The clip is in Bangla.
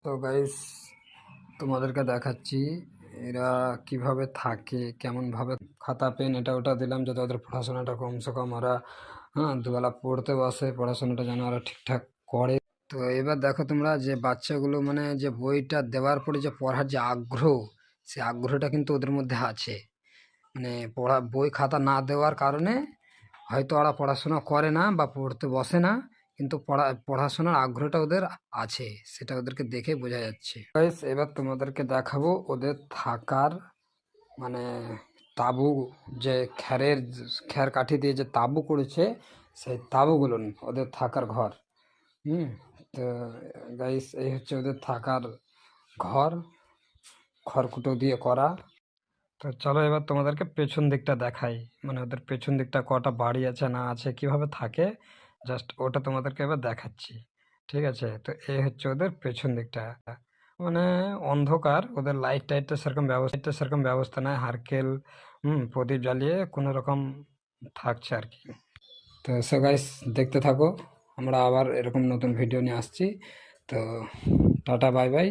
তো গাইস, তোমাদেরকে দেখাচ্ছি এরা কিভাবে থাকে, কেমনভাবে খাতা পেন এটা ওটা দিলাম যাতে ওদের পড়াশোনাটা কমসে কম ওরা দুবেলা পড়তে বসে, পড়াশোনাটা যেন ওরা ঠিকঠাক করে। তো এবার দেখো তোমরা যে বাচ্চাগুলো মানে যে বইটা দেওয়ার পরে যে পড়ার যে আগ্রহ, সেই আগ্রহটা কিন্তু ওদের মধ্যে আছে। মানে বই খাতা না দেওয়ার কারণে হয়তো ওরা পড়াশোনা করে না বা পড়তে বসে না, কিন্তু পড়াশোনার আগ্রহটা ওদের আছে, সেটা ওদেরকে দেখে বোঝা যাচ্ছে। গাইস, এবার তোমাদেরকে দেখাবো ওদের থাকার মানে তাঁবু, যে খ্যার কাঠি দিয়ে যে তাঁবু করেছে, সেই তাঁবুগুলো ওদের থাকার ঘর। হুম। তো গাইস, এই হচ্ছে ওদের থাকার ঘর, খড়কুটো দিয়ে করা। তো চলো এবার তোমাদেরকে পেছন দিকটা দেখাই, মানে ওদের পেছন দিকটা কটা বাড়ি আছে না আছে কিভাবে থাকে, জাস্ট ওটা তোমাদেরকে এবার দেখাচ্ছি। ঠিক আছে, তো এই হচ্ছে ওদের পেছন দিকটা। মানে অন্ধকার, ওদের লাইট টাইটটা সেরকম ব্যবস্থা নাই, হারকেল প্রদীপ জ্বালিয়ে কোনো রকম থাকছে আর কি। তো সো গাইস, দেখতে থাকো, আমরা আবার এরকম নতুন ভিডিও নিয়ে আসছি। তো টাটা, বাই বাই।